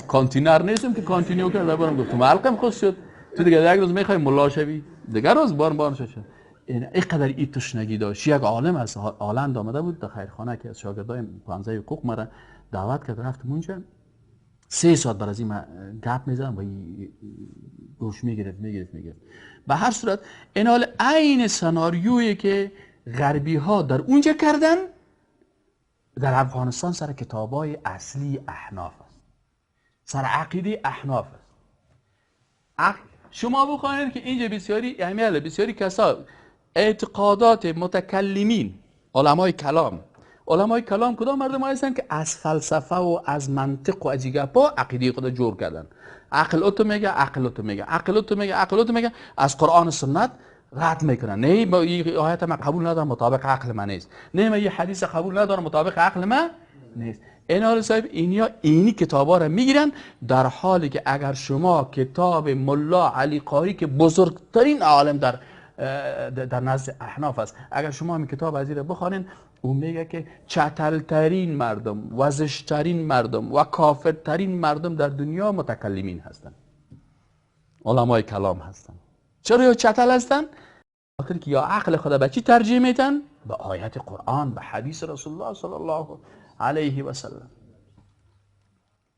کانتینر نیستم که کانتینیو کرده برم. گفتم حلقم خوش شد، تو دیگه یک روز میخوای ملا شوی، دیگه روز بار شد. اینقدر این تشنگی داشت. یک عالم از هالند آمده بود در خیرخانه که از شاگردای پانزه حقوق مرا دعوت کرد، رفتم اونجا 3 ساعت بر از این گپ میزدم و گوش میگرفت. به هر صورت این حال عین سناریویی که غربی ها در اونجا کردن در افغانستان سر کتابای اصلی احناف است، سر عقیده احناف است. شما بخواید که اینجا بسیاری کسا اعتقادات متکلمین، علمای کلام کدام مردم هستن که از فلسفه و از منطق و از گپا عقیده خود جور کردن. عقل تو میگه از قرآن و سنت رد میکنن. نه ما این آیت ما قبول ندارم مطابق عقل من نیست، نه ما این حدیث قبول ندارم مطابق عقل من نیست. این حال صاحب اینی کتابا رو میگیرن، در حالی که اگر شما کتاب ملا علی قاری که بزرگترین عالم در نزد احناف است، اگر شما این کتاب از این بخوانین، او میگه که چتلترین مردم، وزشترین مردم و کافرترین مردم در دنیا متکلمین هستند، علمای کلام هستند. چرا یا چتل هستند؟ خاطر که یا عقل خدا به چی ترجیح میدن؟ به آیت قرآن، به حدیث رسول الله صلی الله علیه و سلم.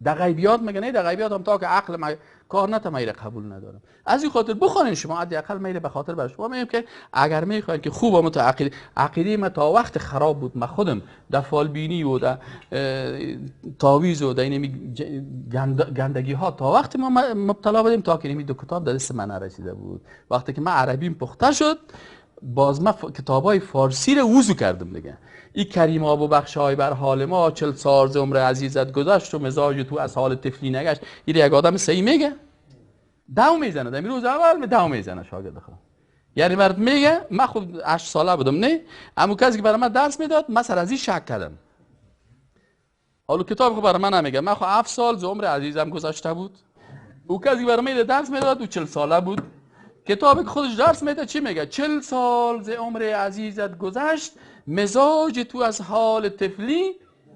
در غیبیات میگه نه، در غیبیات هم تا که عقل کار نتم ایره قبول ندارم. از این خاطر بخونین شما حداقل میره به خاطر برش. شما میگم که اگر میخواین که خوب و عقیده ما تا وقت خراب بود، ما خودم در فالبینی و در تاویز و در این گندگی ها تا وقت ما مبتلا بودیم تا که این دو کتاب در دست من نرسیده بود. وقتی که من عربیم پخته شد، باز من کتابای فارسی رو وضو کردم دیگه. این کریم آب و بخشای بر حال ما 40 سال ز عمر عزیزت گذشت و مزاج تو از حال طفلی نگشت. این یک آدم صحیح میگه، دو میزنه در روز اول دو میزنه شاگرد خودم. یعنی مرد میگه من خود 8 ساله بودم نه، اما کسی که برای من درس میداد من سر از این شک کردم. حالا کتاب خود برای من نمیگه، من خود 7 سال ز عمر عزیزم گذشته بود. او کسی برای من درس میداد و 40 ساله بود. کتابی که خودش درس میده چی میگه؟ 40 سال ز عمر عزیزت گذشت، مزاج تو از حال طفلی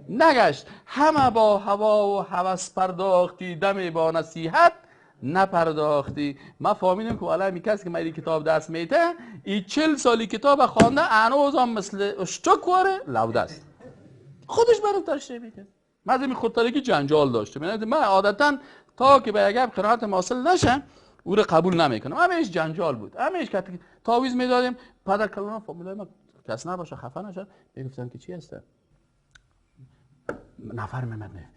نگشت. همه با هوا و هوس پرداختی، دم با نصیحت نپرداختی. ما فهمیدیم که والا می کسی که من کتاب درس میده این 40 سالی کتاب خوانده هنوزم مثل اشتک واره لوده است. خودش برام تشریح میکنه. من از این خودترکی جنجال داشتم. من عادتا تا که به یک قرائت حاصل نشم او رو قبول نمیکنم. همهش جنجال بود. همهش که تعویض میدادیم پدر کلام فامیلای ما کس نباشه خفه نشه. میگفتن که چی هست؟ نفر میمدنه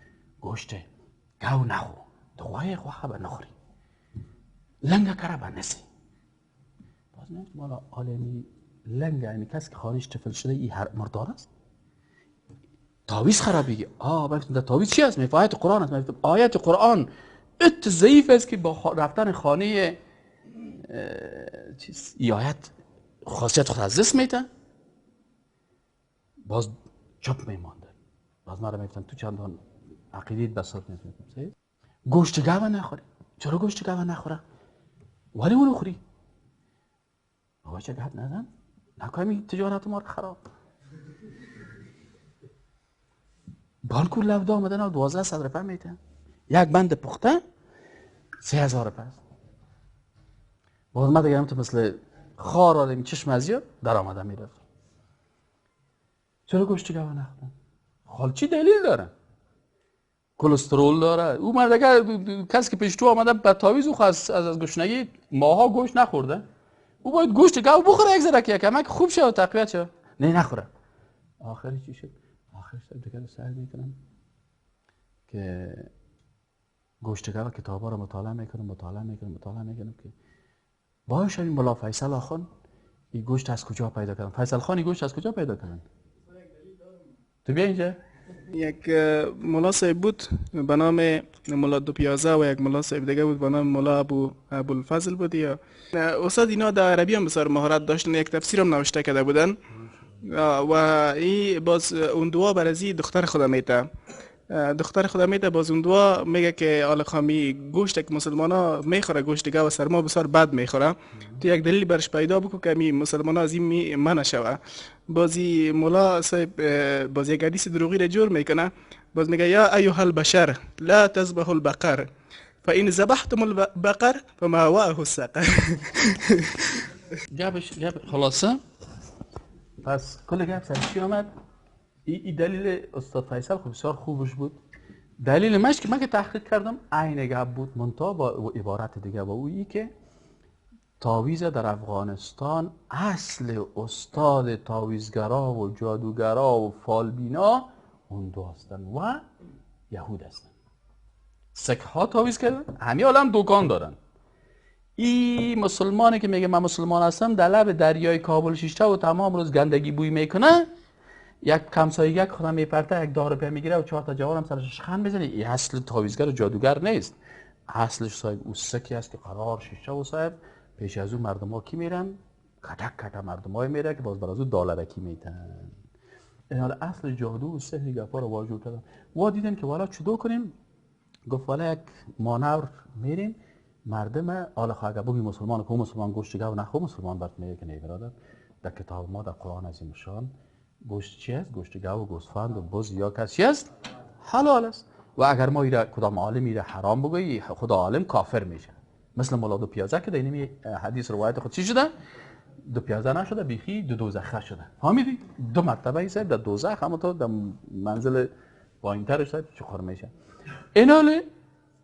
گوشت گاو نخو دوای خواه با نخوری لنگ کرا با نسی. باز نه مالا عالمی لنگ یعنی کسی که خانش طفل شده این هر مردار است. تعویض خرابی. ببینید تعویض چی است؟ آیت قرآن است. میگفتم آیت قرآن ات ضعیف است که با رفتن خانه چیز ای آیت خاصیت خود از دست میده. باز چپ میمانده. باز مرا میگفتن تو چندان عقیدت بساط میگفتم گوشت گاو نخوری. چرا گوشت گاو نخوره؟ ولی اونو خوری. بابا چه گپ نزن. نکنی تجارت ما رو خراب. بالکل لودا آمدن و 1200 روپیه میتن. یک بند پخته 3000 روپیه. باز من دیگه تو مثل خار آدمی چشم ازیا در آمدن میرفت. چرا گوشت گاو نخورن؟ حال چی دلیل داره؟ کلسترول داره. او مرد اگر کسی که پیش تو آمده به تعویض او خواست از گشنگی ماها گوشت نخورده، او باید گوشت گاو بخوره یک ذره که کمک خوب شه و تقویت شه. نه نخوره. آخرش چی شد؟ آخرش دیگه سعی میکنم که گوشت گاو کتابا رو مطالعه میکنم که باشه این ملا فیصل آخون این گوشت از کجا پیدا کردن؟ فیصل خان این گوشت از کجا پیدا کردن؟ تو بیا اینجا. یک ملا صاحب بود به نام ملا دوپیازه و یک ملا صاحب دیگه بود به نام ملا ابوالفضل بود. یا استاد اینا در عربی هم بسیار مهارت داشتن. یک تفسیر هم نوشته کرده بودن و این باز اون دعا برازی دختر خدا میته. دختر خدا میته باز اون دعا میگه که آل خامی گوشت که مسلمان ها میخوره گوشت گاو سرما بسیار بد میخوره. تو یک دلیل برش پیدا بکو که می مسلمان ها از این منع شوه. بازی مولا صاحب باز یک حدیث دروغی را جور میکنه. باز میگه یا ایها البشر لا تذبحوا البقر فان ذبحتم البقر فمأواه السقر. گپ خلاصه پس کل گپ سر چی آمد؟ این دلیل استاد فیصل خب بسیار خوبش بود. دلیل مش که من که تحقیق کردم عین گپ بود منتها با عبارت دیگه و اویی که تعویض در افغانستان اصل استاد تعویضگرا و جادوگرا و فالبینا اون دو هستن و یهود هستن. سکه ها تعویض کردن همه عالم دکان دارن. این مسلمانی که میگه من مسلمان هستم در لب دریای کابل شیشته و تمام روز گندگی بوی میکنه، یک کمسایگک خودم میپرته یک دار پی میگیره و 4 تا جوان هم سرش شخن بزنه. این اصل تعویضگر و جادوگر نیست. اصلش صاحب او سکی است که قرار شیشه و صاحب پیش از اون مردم ها کی میرن؟ کتک مردم های میره که باز بر از اون دالرکی میتن. این حال اصل جادو و سحر گپا رو واجور کردن. و دیدن که والا چطور کنیم؟ گفت والا یک مانور میریم مردم آل خواهگه بگی مسلمان که مسلمان گوشت گاو نخو. مسلمان برد میگه که نه برادر در کتاب ما در قرآن عظیم شان گوشت چی است؟ گوشت گاو و گوسفند و بز یا کسی است حلال است. و اگر ما ایره کدام عالم ایره حرام بگویی خدا عالم کافر میشه. مثل مولا دوپیازه که در این حدیث روایت خود چی شده؟ دوپیازه نشده بیخی دو دوزخه شده. فهمیدی؟ 2 مرتبه ایسا در دوزخ اما تو در منزل پایین‌ترش چخور میشه. ایناله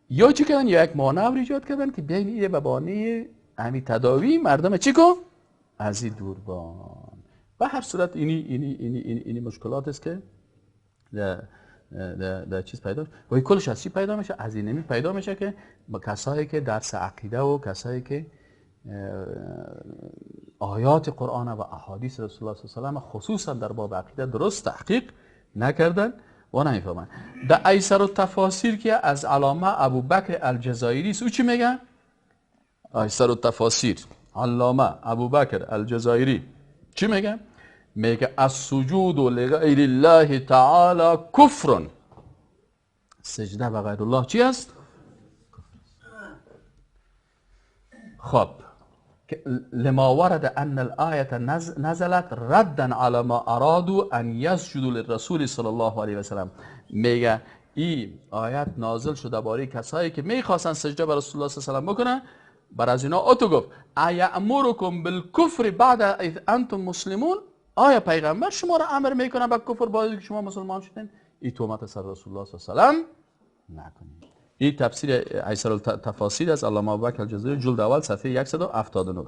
یا چی کردن؟ یا یک مانور ایجاد کردن که بیاین ایره به بهانه همین تداوی مردم چی کن؟ از این دور بان. به هر صورت اینی مشکلات است که در چیز پیدا میشه. و کلش از چی پیدا میشه؟ از این پیدا میشه که با کسایی که درس عقیده و کسایی که آیات قرآن و احادیث رسول الله صلی الله علیه و سلم خصوصا در باب عقیده درست تحقیق نکردن و نمیفهمن. در ایسر التفاسیر که از علامه ابوبکر الجزایری است، او چی میگه؟ ایسر التفاسیر علامه ابوبکر الجزایری چی میگه؟ میگه السجود لغیر الله تعالی کفر. سجده به غیر الله چی است؟ خب لما ورد ان الآیت نزلت ردا علی ما ارادوا ان یسجدوا للرسول صلی الله علیه و سلم. میگه این آیت نازل شده برای کسایی که میخواستن سجده به رسول الله صلی الله علیه و سلم بکنن. بر از اینا اتو گفت ایامرکم بالکفر بعد اذ انتم مسلمون. آیا پیغمبر شما را امر میکنه به کفر بعد که شما مسلمان شدین؟ این تهمت سر رسول الله صلی الله علیه و سلم نکنید. این تفسیر ایسر التفاسیر از علامه ابوبکر الجزایری جلد اول صفحه 179.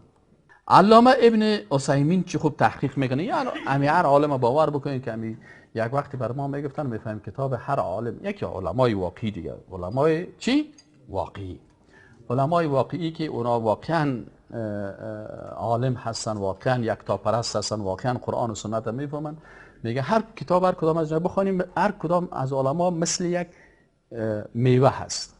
علامه ابن عثیمین چه خوب تحقیق میکنه. یعنی هر عالم باور بکنید که یک وقتی بر ما میگفتن میفهمیم کتاب هر عالم یکی علمای واقعی دیگه. علمای چی؟ واقعی. علمای واقعی که اونا واقعا عالم هستن، واقعا یکتاپرست هستن، واقعا قرآن و سنت میفهمن. میگه هر کتاب هر کدام از اینا بخونیم، هر کدام از علما مثل یک میوه هست.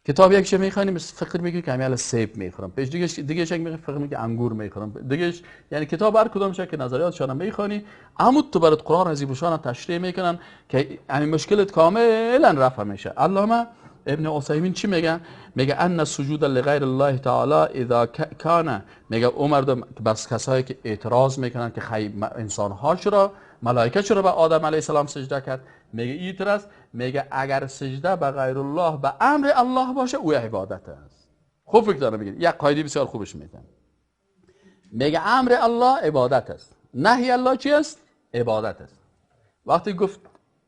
کتاب یک چه میخوانیم فکر میکنیم که همیشه سیب میخورم، پیش دیگه یک میخوام فکر میکنم که انگور میخورم دیگه. یعنی کتاب هر کدامش که نظریاتشون میخوانی اما تو برات قرآن عزیز بشان تشریح میکنن که همین مشکلت کاملا رفع میشه. علامه ابن عثیمین چی میگه؟ میگه ان السجود لغیر الله تعالی اذا کان، میگه او مردم بس کسایی که اعتراض میکنن که انسان ها چرا ملائکه چرا به آدم علیه السلام سجده کرد، میگه اعتراض، میگه اگر سجده به غیر الله به امر الله باشه او عبادت است. خوب فکر داره. میگه یک قاعده بسیار خوبش میگم، میگه امر الله عبادت است، نهی الله چی است؟ عبادت است. وقتی گفت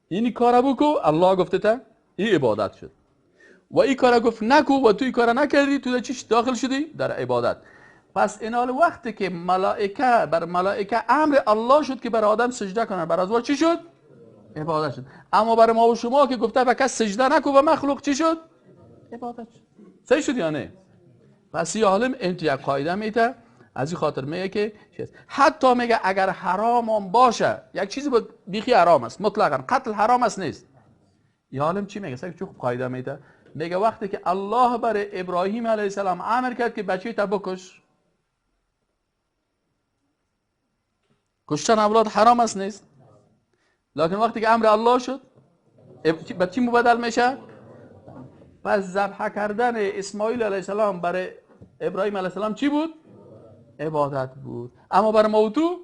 این کارو بکو الله گفته تا این عبادت شد، و این کارو گفت نکو و تو این کارو نکردی تو در چیش داخل شدی؟ در عبادت. پس این حال وقتی که ملائکه بر ملائکه امر الله شد که بر آدم سجده کنن، بر ازوا چی شد؟ عبادت شد. اما برای ما و شما که گفته به کس سجده نکو و مخلوق چی شد؟ عبادت شد. صحیح شد یا نه؟ پس یه عالم این یک قاعده میته، از این خاطر میگه که حتی میگه اگر حرام هم باشه، یک چیزی بود بیخی حرام است مطلقاً، قتل حرام است نیست. یه عالم چی میگه؟ چه قاعده میته؟ میگه وقتی که الله برای ابراهیم علیه السلام امر کرد که بچه تا بکش، کشتن اولاد حرام است نیست، لکن وقتی که امر الله شد به چی مبدل میشه؟ پس ذبح کردن اسماعیل علیه السلام برای ابراهیم علیه السلام چی بود؟ عبادت بود. اما برای موتو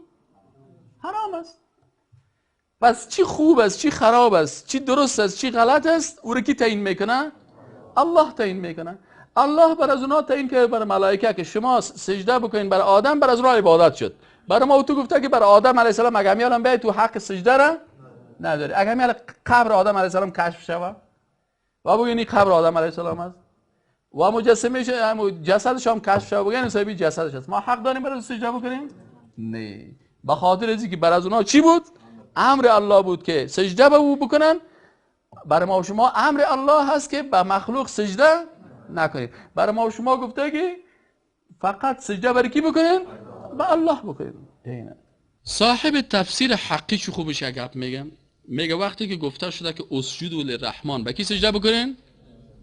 حرام است. پس چی خوب است، چی خراب است، چی درست است، چی غلط است، او رو کی تعیین میکنه؟ الله تعیین میکنه. الله بر از اونها تعیین که بر ملائکه که شما سجده بکنین بر آدم، بر از اونها عبادت شد. برای موتو گفته که بر آدم علیه السلام اگه میالم بیای تو حق سجده را نداری. اگه میال قبر آدم علیه السلام کشف شوه و بگین قبر آدم علیه السلام است و مجسمه جسدش هم کشف شوه بگین حسابی جسدش است، ما حق داریم برای سجده بکنیم؟ نه. به خاطر اینکه بر از اونها چی بود؟ امر الله بود که سجده به او بکنن. برای ما و شما امر الله هست که به مخلوق سجده نکنید. برای ما و شما گفته که فقط سجده برای کی بکنین؟ به الله بکنید. صاحب تفسیر حقی چه خوبش گپ میگم، میگه وقتی که گفته شده که اسجدوا للرحمن، به کی سجده بکنین؟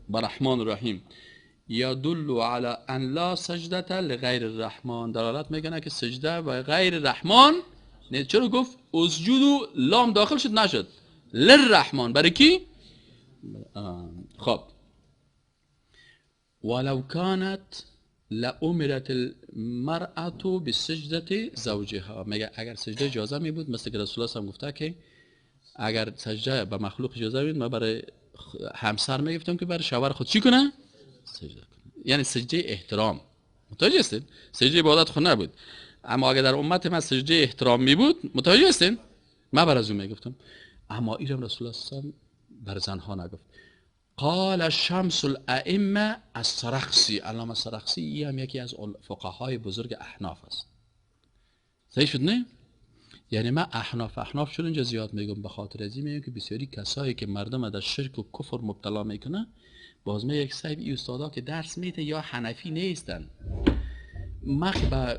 به رحمان الرحیم. یدل علی ان لا سجدة لغیر الرحمن، دلالت میکنه که سجده به غیر الرحمن نه. چرا گفت اسجدوا لام داخل شد نشد للرحمن؟ برای کی؟ خب ولو كانت لامرت المرأة بسجدة زوجها، میگه اگر سجده اجازه می بود، مثل که رسول الله هم گفته که اگر سجده به مخلوق اجازه می بود، ما برای همسر میگفتم که برای شوهر خود چی کنه؟ سجده کنه. یعنی سجده احترام. متوجه هستین؟ سجده عبادت خود نبود. اما اگر در امت من سجده احترام می بود، متوجه هستین؟ ما برای از اون میگفتم. اما اینم رسول الله صلی الله علیه و بر زنها نگفت. قال شمس الائمه السرخسی، علامه سرخسی هم یکی از فقهای بزرگ احناف است. صحیح شد نه؟ یعنی من احناف شد اینجا زیاد میگم، به خاطر از این میگم که بسیاری کسایی که مردم در شرک و کفر مبتلا میکنه، باز یک صاحب ای استادا که درس میده یا حنفی نیستن ما که با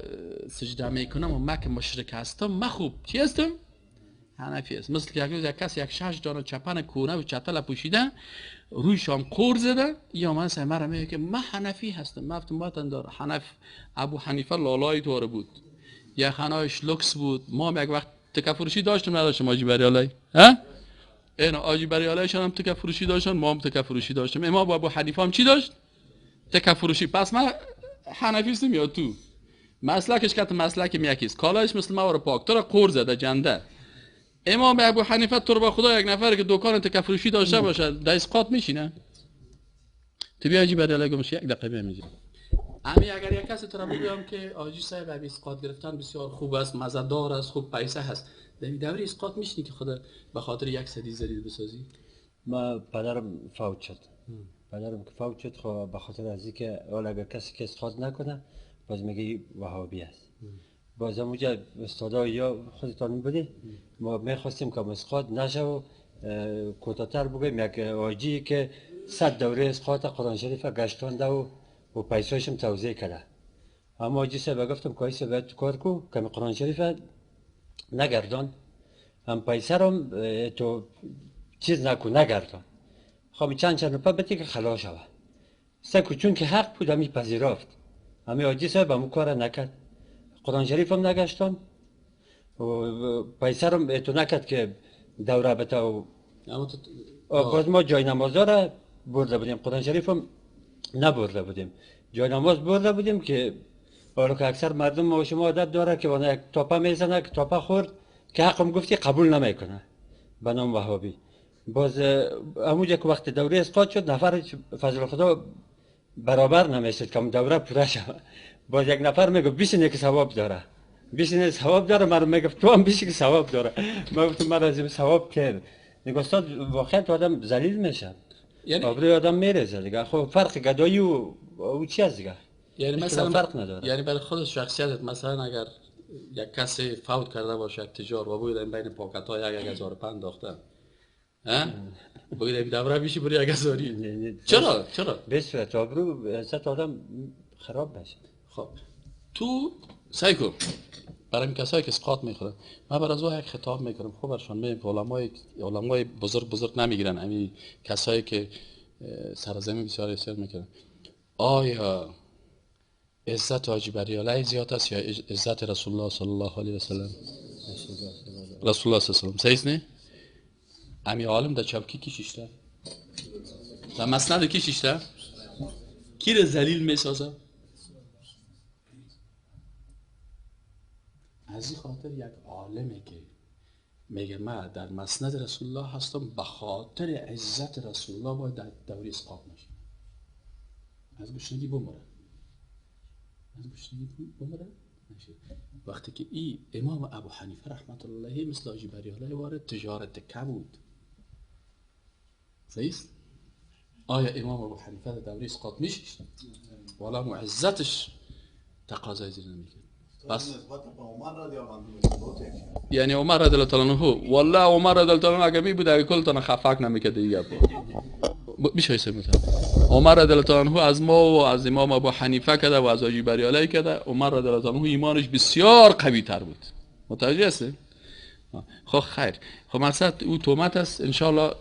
سجده میکنم و ما که مشرک هستم، ما خوب چی هستم؟ حنفی است. مثل که یک کسی یک 6 دانه چپن کونه و چتل پوشیده رویشان قور زده، یا من سه مرا میگه که من حنفی هستم. من گفتم وطن دار حنف ابو حنیفه لالای طور بود، یا خنایش لوکس بود. ما یک وقت تکه فروشی داشتیم نداشتیم آجی بریالای؟ ها؟ اینا آجی بریالایشان هم تکه فروشی داشتن، ما هم تکه فروشی داشتیم. امام ابو حنیفه هم چی داشت؟ تکه فروشی. پس من حنفی هستم یا تو؟ مسلکش که مسلک میکیست، کالایش مثل ما رو پاک، تو را قور زده جنده. امام ابو حنیفه تو رو با خدا یک نفر که دکان تکه فروشی داشته باشه در اسقاط میشینه؟ تو بیا آجی بریالای گمش یک دقیقه بمیزی. امی اگر یک کسی تو را بگم که آجی صاحب ابی اسقاط گرفتن بسیار خوب است، مزه‌دار است، خوب پیسه هست، در دوری اسقاط میشینی که خدا به خاطر یک سدی زرید بسازی؟ ما پدرم فوت شد. پدرم که فوت شد خب به خاطر از اینکه اگر کسی که اسقاط نکنه باز میگه وهابی است. باز اونجا استادا یا خودتان میبودی ما میخواستیم که اسقاط نشه و کوتاه‌تر بگیم یک آجی که 100 دوره اسقاط قرآن شریف گشتانده و پیسایشم توزیع کرده. اما آجی صاحب گفتم که ایسا باید کار کو که قرآن شریف نگردان، هم پیسه رو تو چیز نکن نگردان. خب چند روپا بتی که خلاص شود. سکو چون که حق بود همی پذیرفت. همی آجی صاحب همون کار نکرد. قرآن شریف هم نگشتان و پیسه رو تو نکرد که دوره بته و باز ما جای نمازا را برده بودیم، قرآن شریف هم نبرده بودیم. جای نماز برده بودیم که حالا که اکثر مردم ما و شما عادت داره که وانه یک تاپه میزنه که تاپه خورد که حقم گفتی قبول نمیکنه به نام وهابی. باز همونجا که وقت دوره اسقاط شد نفر فضل خدا برابر نمیشد که دوره پوره شد. باز یک نفر میگه بیشینه که ثواب داره، بیشینه ثواب داره. من میگه تو هم بیشی که ثواب داره. من گفتم من از ثواب کرد. میگه استاد واقعا تو آدم ذلیل میشه، یعنی آبروی آدم میرزه دیگه. خب فرق گدایی و چی است دیگه؟ یعنی مثلا فرق نداره. یعنی برای خود شخصیتت مثلا اگر یک کسی فوت کرده باشه یک تجار و بوده این بین پاکت ها 1005 انداخته، ها بوده دوره بیشی بری 1000. چرا بسیار آبرو عزت آدم خراب بشه. خب تو سعی کن برای این کسایی که اسقاط میخورن، من بر از یک خطاب میکنم. خب برشان میگم علمای بزرگ نمیگیرن، همین کسایی که سرزمین بسیار احسان میکنن. آیا عزت حاجی بریالای زیاد است یا عزت رسول الله صلی الله علیه و سلم؟ رسول الله صلی الله علیه و سلم صحیح نه؟ امی عالم در چوکی کی شیشته؟ در مسند کی شیشته؟ کی را ذلیل میسازه؟ از این خاطر یک عالمه که میگه من در مسند رسول الله هستم، به خاطر عزت رسول الله باید در دوری اسقاط نشه. از گشنگی بمره، نشه. وقتی که امام ابو حنیفه رحمت الله علیه مثل حاجی بریالای وارد تجارت که بود، صحیح؟ آیا امام ابو حنیفه در دوری اسقاط میشه؟ والا معزتش تقاضای زیر نمیکرد. بس یعنی عمر رضی الله عنه والله عمر رضی الله عنه اگه می بود اگه کل تن خفاک نمیکرد دیگه میشه اسم عمر رضی الله عنه از ما و از امام ابو حنیفه کده و از حاجی بریالای کده. عمر رضی الله عنه ایمانش بسیار قوی تر بود. متوجه هستی؟ خب خیر، خب مقصد او تومت است ان شاء الله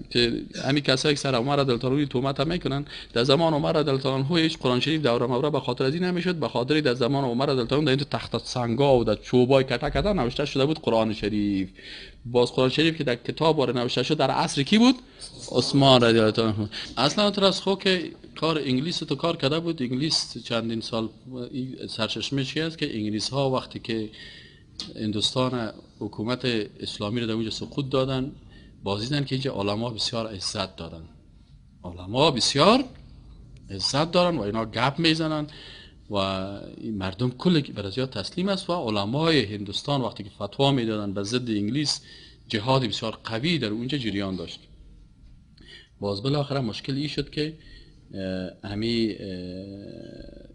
که همین کسایی که سر عمر رضی الله عنه تومت هم میکنن. در زمان عمر رضی الله عنه هیچ قرآن شریف دوره موره به خاطر از این نمیشد، به خاطر در زمان عمر رضی الله عنه در این تخت سنگا و در چوبای کته نوشته شده بود قرآن شریف. باز قرآن شریف که در کتاب وارد نوشته شد در عصر کی بود؟ عثمان رضی الله عنه. اصلا تو از خو که کار انگلیس تو کار کرده بود. انگلیس چندین سال سرچشمه‌اش است که انگلیس ها وقتی که هندوستان حکومت اسلامی رو در اونجا سقوط دادن، بازیدن که اینجا علما بسیار عزت دارن، علما بسیار عزت دارن و اینا گپ میزنن و این مردم کل برازیات تسلیم است. و علمای هندوستان وقتی که فتوا میدادن به ضد انگلیس، جهاد بسیار قوی در اونجا جریان داشت. باز بالاخره مشکل این شد که همی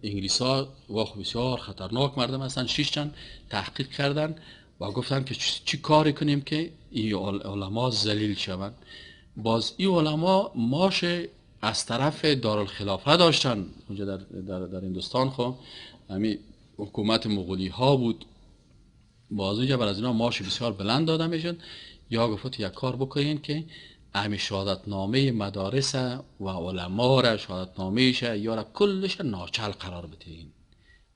انگلیس ها واقع بسیار خطرناک مردم هستن. 6 تن تحقیق کردن و گفتن که چی کاری کنیم که این علما ذلیل شوند. باز این علما ماش از طرف دارالخلافه داشتن اونجا در هندوستان. خب همین حکومت مغولی ها بود، باز اونجا بر از اینا معاش بسیار بلند داده میشد. یا گفت یک کار بکنین که همین شهادتنامه مدارس و علما را، شهادتنامهش یا را کلش ناچل قرار بدین.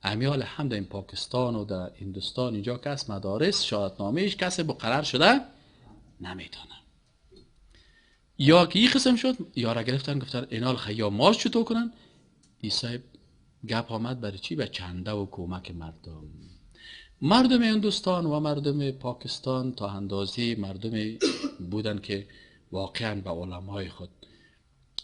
امیال هم در این پاکستان و در هندوستان اینجا کس مدارس شهادتنامهش کسی مقرر شده نمیتونه. یا که این قسم شد، یا را گرفتن گفتن اینال خیا ماش چطور کنن. این صاحب گپ آمد برای چی؟ به چنده و کمک مردم هندوستان و مردم پاکستان تا اندازی مردم بودن که واقعا به علمای خود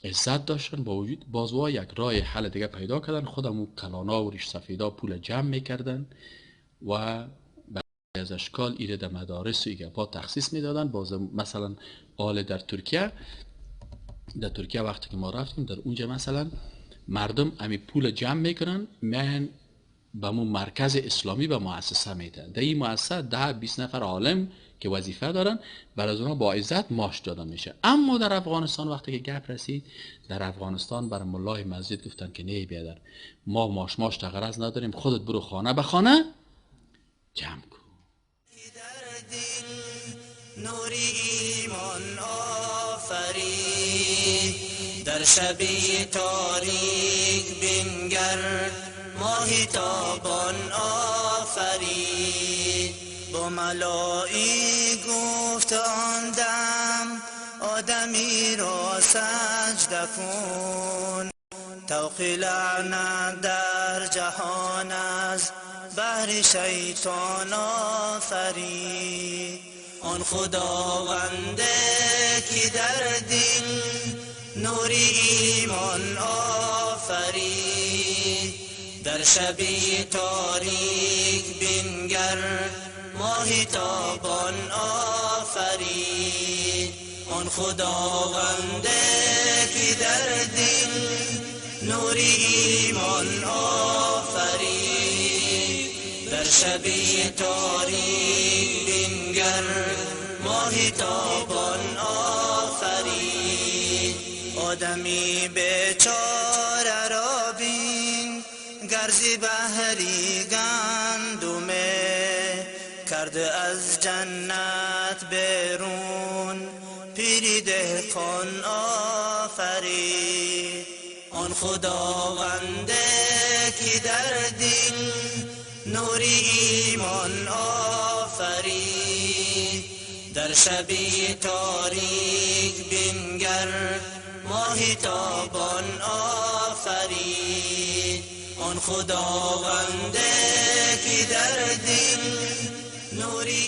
عزت داشتن، با وجود بازوا یک راه حل دیگه پیدا کردن. خودمون کلانا و ریش سفیدا پول جمع میکردن و از اشکال ایره در مدارس و ایگه تخصیص میدادن. باز مثلا آل در ترکیه وقتی که ما رفتیم در اونجا مثلا مردم امی پول جمع میکنن، میان به مون مرکز اسلامی به مؤسسه میدن. در این مؤسسه 10-20 نفر عالم که وظیفه دارن، بر از اونها با عزت معاش داده میشه. اما در افغانستان وقتی که گپ رسید، در افغانستان بر ملای مسجد گفتن که نه بیادر، ما معاش تا غرض نداریم، خودت برو خانه به خانه جمع کن. نوری ایمان آفرید در شبی تاریک بنگر، ماهی تابان آفرید با ملایی گفت آن دم، آدمی را سجده کن. توق لعنت در جهان از بهر شیطان آفرید. آن خداونده که در دل نوری ایمان آفرید در شبی تاریک بنگر، ماهی تابان آفرید. آن خداونده که در دل نوری ایمان آفرید در شبی تاریک بنگر، ماهی تابان آفرید. آدمی بیچاره را بین گرزی بحری گندمه، کرده از جنت بیرون پیری دهقان آفرید. آن خداونده که در دل نوری ایمان آفرید در شبی تاریک بنگر، ماهی تابان آفرید. آن خداونده که در دل نوری